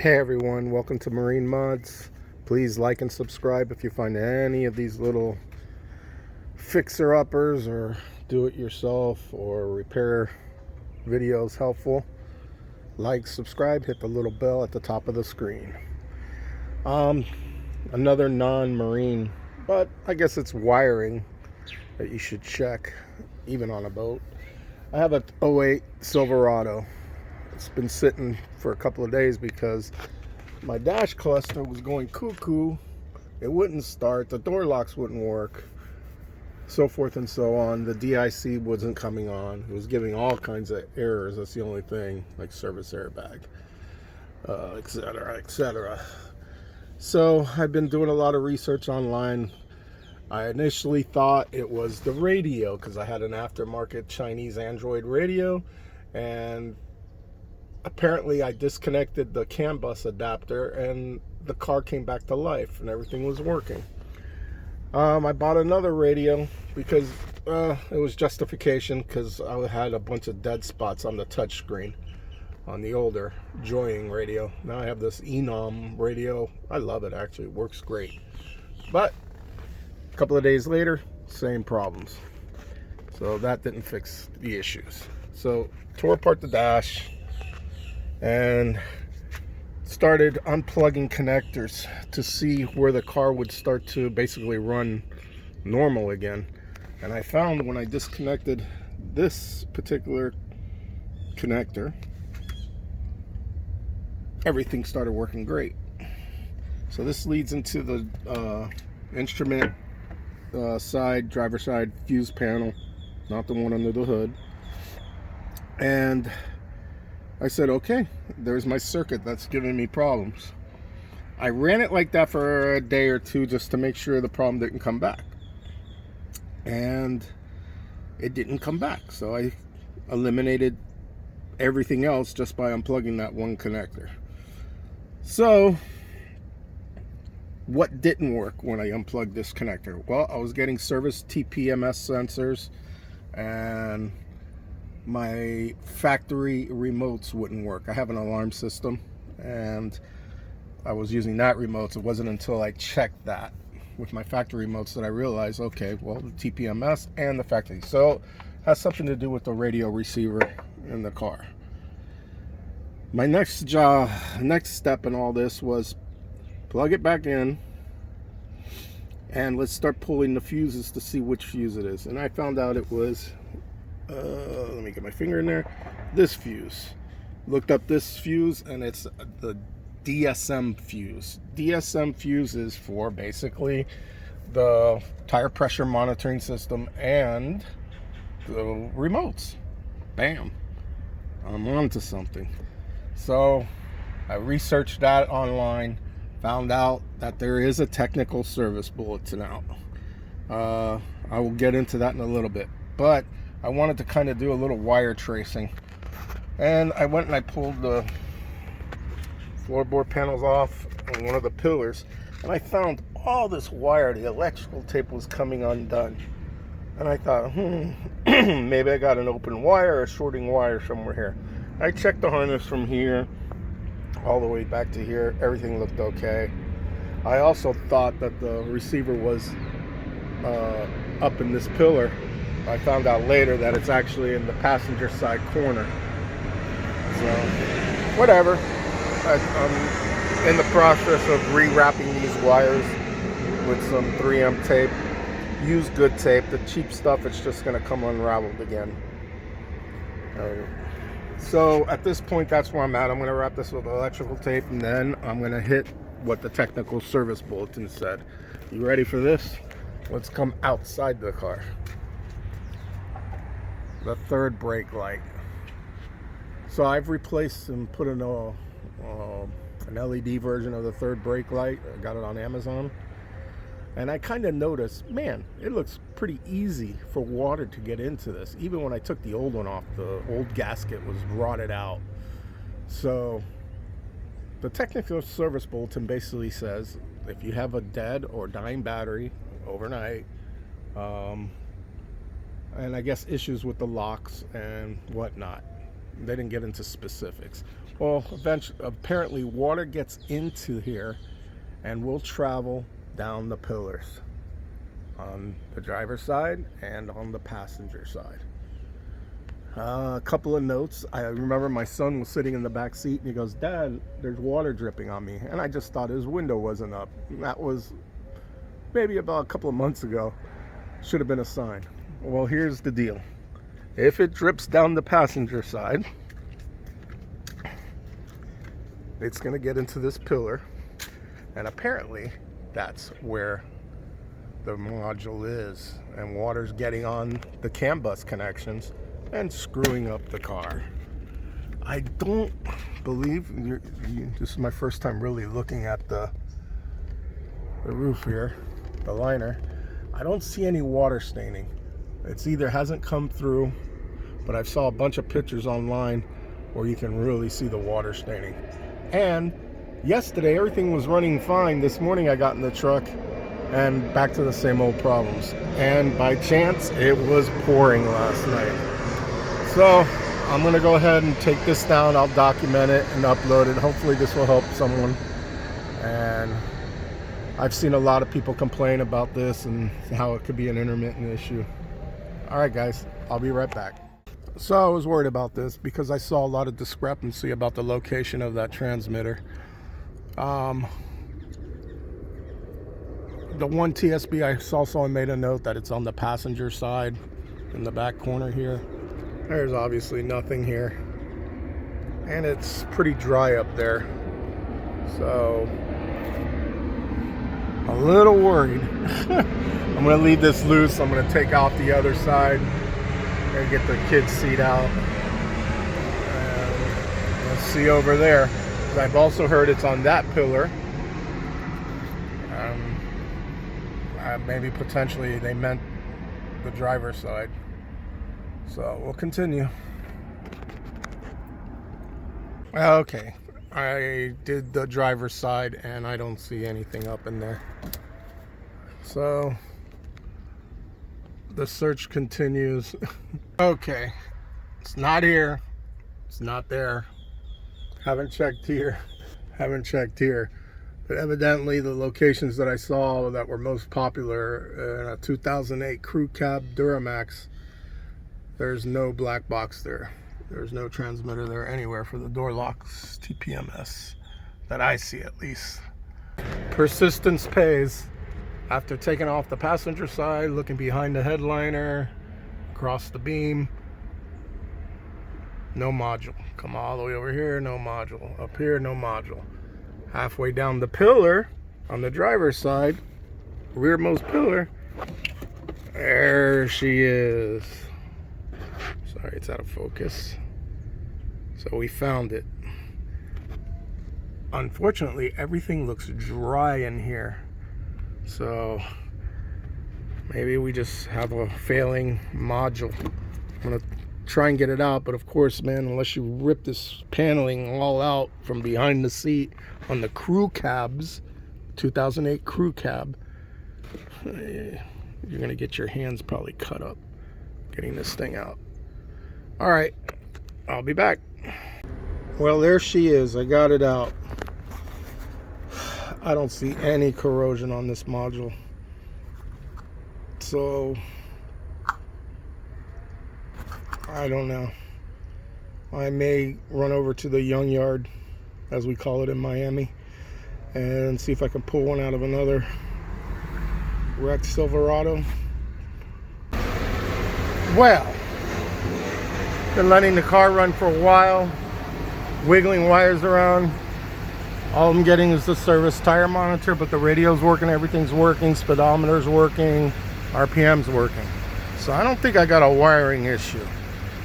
Hey everyone, welcome to Marine Mods. Please like and subscribe if you find any of these little fixer-uppers or do-it-yourself or repair videos helpful. Like, subscribe, hit the little bell at the top of the screen. Another non-marine, but I guess it's wiring that you should check, even on a boat. I have a 08 Silverado. It's been sitting for a couple of days because my dash cluster was going cuckoo. It wouldn't start, the door locks wouldn't work, so forth and so on. The DIC wasn't coming on. It was giving all kinds of errors. That's the only thing, like service airbag, etc., etc. So I've been doing a lot of research online. I initially thought it was the radio because I had an aftermarket Chinese Android radio, and apparently I disconnected the CanBus adapter and the car came back to life and everything was working. I bought another radio because it was justification, because I had a bunch of dead spots on the touchscreen on the older Joying radio. Now I have this Enom radio. I love it, actually. It works great. But a couple of days later, same problems. So that didn't fix the issues. So tore apart the dash and started unplugging connectors to see where the car would start to basically run normal again. And I found when I disconnected this particular connector, everything started working great. So this leads into the instrument side, driver side fuse panel, not the one under the hood. And I said, okay, there's my circuit that's giving me problems. I ran it like that for a day or two just to make sure the problem didn't come back. And it didn't come back. So I eliminated everything else just by unplugging that one connector. So what didn't work when I unplugged this connector? Well, I was getting service TPMS sensors, and my factory remotes wouldn't work. I have an alarm system and I was using that remote. It wasn't until I checked that with my factory remotes that I realized, okay, well, the TPMS and the factory. So it has something to do with the radio receiver in the car. My next step in all this was plug it back in and let's start pulling the fuses to see which fuse it is. And I found out it was let me get my finger in there, this fuse. Looked up this fuse and it's the DSM fuse. DSM fuse is for basically the tire pressure monitoring system and the remotes. Bam, I'm on to something. So I researched that online, found out that there is a technical service bulletin out. I will get into that in a little bit, but I wanted to kind of do a little wire tracing. And I went and I pulled the floorboard panels off and one of the pillars, and I found all this wire. The electrical tape was coming undone. And I thought, maybe I got an open wire or a shorting wire somewhere here. I checked the harness from here all the way back to here. Everything looked okay. I also thought that the receiver was up in this pillar. I found out later that it's actually in the passenger side corner. So, whatever. I'm in the process of rewrapping these wires with some 3M tape. Use good tape. The cheap stuff, it's just going to come unraveled again. So, at this point, that's where I'm at. I'm going to wrap this with electrical tape, and then I'm going to hit what the technical service bulletin said. You ready for this? Let's come outside the car. The third brake light. So I've replaced and put in an LED version of the third brake light. I got it on Amazon. And I kind of noticed, man, it looks pretty easy for water to get into this. Even when I took the old one off, the old gasket was rotted out. So the technical service bulletin basically says if you have a dead or dying battery overnight, and I guess issues with the locks and whatnot. They didn't get into specifics. Well, eventually, apparently water gets into here and will travel down the pillars on the driver's side and on the passenger side. A couple of notes. I remember my son was sitting in the back seat and he goes, "Dad, there's water dripping on me." And I just thought his window wasn't up. And that was maybe about a couple of months ago. Should have been a sign. Well, here's the deal. If it drips down the passenger side, it's going to get into this pillar. And apparently that's where the module is. And water's getting on the CanBus connections and screwing up the car. I don't believe this is my first time really looking at the roof here, the liner. I don't see any water staining. It's either hasn't come through, but I saw a bunch of pictures online where you can really see the water staining. And yesterday everything was running fine. This morning I got in the truck and back to the same old problems. And by chance it was pouring last night. So I'm gonna go ahead and take this down. I'll document it and upload it. Hopefully this will help someone. And I've seen a lot of people complain about this and how it could be an intermittent issue. All right, guys, I'll be right back. So I was worried about this because I saw a lot of discrepancy about the location of that transmitter. The one TSB I saw, someone made a note that it's on the passenger side in the back corner here. There's obviously nothing here. And it's pretty dry up there. So a little worried. I'm gonna leave this loose. I'm gonna take out the other side and get the kid's seat out. And let's see over there. I've also heard it's on that pillar. Maybe potentially they meant the driver's side. So we'll continue. Okay, I did the driver's side and I don't see anything up in there. So the search continues. Okay, it's not here, it's not there. Haven't checked here, but evidently the locations that I saw that were most popular in a 2008 crew cab Duramax, there's no black box there. There's no transmitter there anywhere for the door locks TPMS that I see, at least. Persistence pays. After taking off the passenger side, looking behind the headliner, across the beam, no module. Come all the way over here, no module. Up here, no module. Halfway down the pillar on the driver's side, rearmost pillar, there she is. Sorry, it's out of focus. So we found it. Unfortunately, everything looks dry in here. So maybe we just have a failing module. I'm gonna try and get it out, but of course, man, unless you rip this paneling all out from behind the seat on the crew cabs, 2008 crew cab, you're gonna get your hands probably cut up getting this thing out. All right, I'll be back. Well, there she is. I got it out. I don't see any corrosion on this module. So I don't know. I may run over to the Young Yard, as we call it in Miami, and see if I can pull one out of another wrecked Silverado. Well, been letting the car run for a while, wiggling wires around. All I'm getting is the service tire monitor, but the radio's working, everything's working, speedometer's working, RPM's working. So I don't think I got a wiring issue.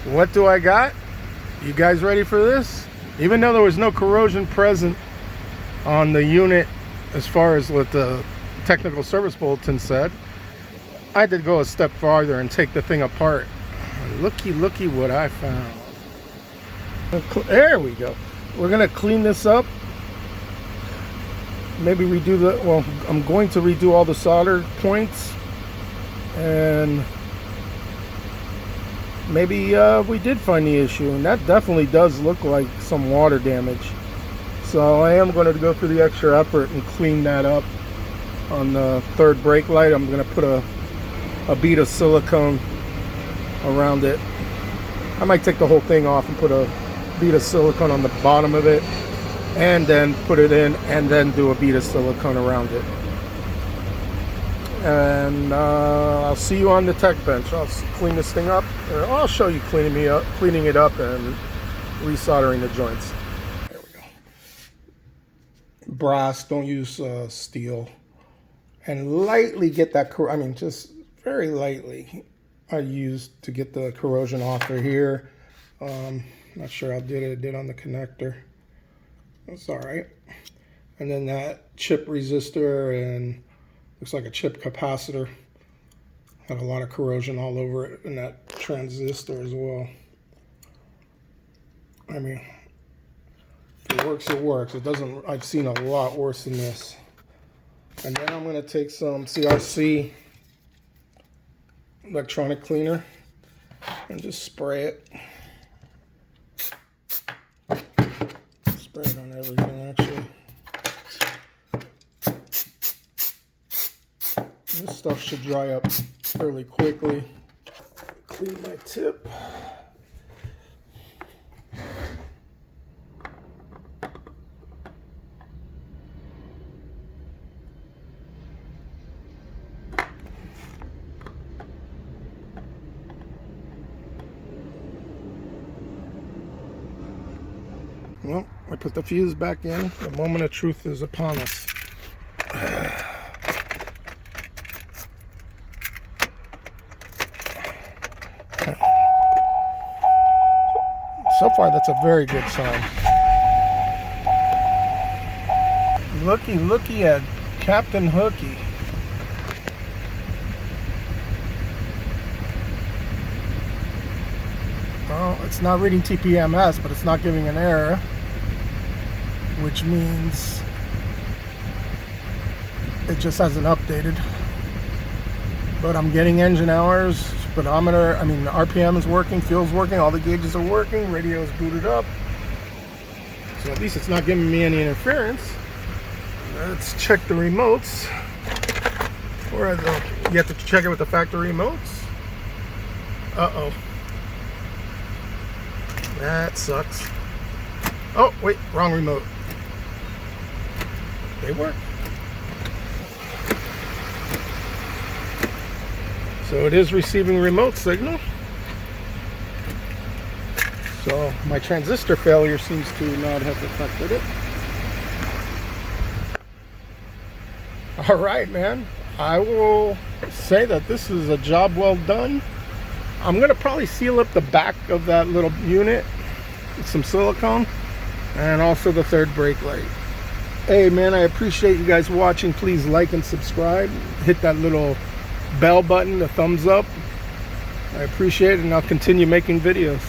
What do I got? You guys ready for this? Even though there was no corrosion present on the unit as far as what the technical service bulletin said, I had to go a step farther and take the thing apart. Looky what I found. There we go. We're gonna clean this up. Maybe redo the, well, I'm going to redo all the solder points and maybe we did find the issue, and that definitely does look like some water damage. So I am going to go through the extra effort and clean that up on the third brake light. I'm going to put a bead of silicone around it. I might take the whole thing off and put a bead of silicone on the bottom of it, and then put it in, and then do a bead of silicone around it. And I'll see you on the tech bench. I'll clean this thing up, and I'll show you cleaning it up and resoldering the joints. There we go. Brass, don't use steel. And lightly get that, I mean, just very lightly, I used to get the corrosion off of here. Not sure how it did on the connector. That's all right. And then that chip resistor and looks like a chip capacitor had a lot of corrosion all over it, and that transistor as well. I mean, if it works, it works. It doesn't. I've seen a lot worse than this. And then I'm going to take some CRC electronic cleaner and just spray it. Spray it on everything, actually. This stuff should dry up fairly quickly. Clean my tip. Well, I put the fuse back in. The moment of truth is upon us. So far, that's a very good sign. Looky at Captain Hooky. Well, it's not reading TPMS, but it's not giving an error, which means it just hasn't updated. But I'm getting engine hours, speedometer, I mean the RPM is working, fuel's working, all the gauges are working, radio is booted up. So at least it's not giving me any interference. Let's check the remotes. Or you have to check it with the factory remotes. Uh-oh. That sucks. Oh, wait, wrong remote. They work. So it is receiving remote signal. So my transistor failure seems to not have affected it. All right, man. I will say that this is a job well done. I'm gonna probably seal up the back of that little unit with some silicone, and also the third brake light. Hey man, I appreciate you guys watching. Please like and subscribe. Hit that little bell button, the thumbs up. I appreciate it, and I'll continue making videos.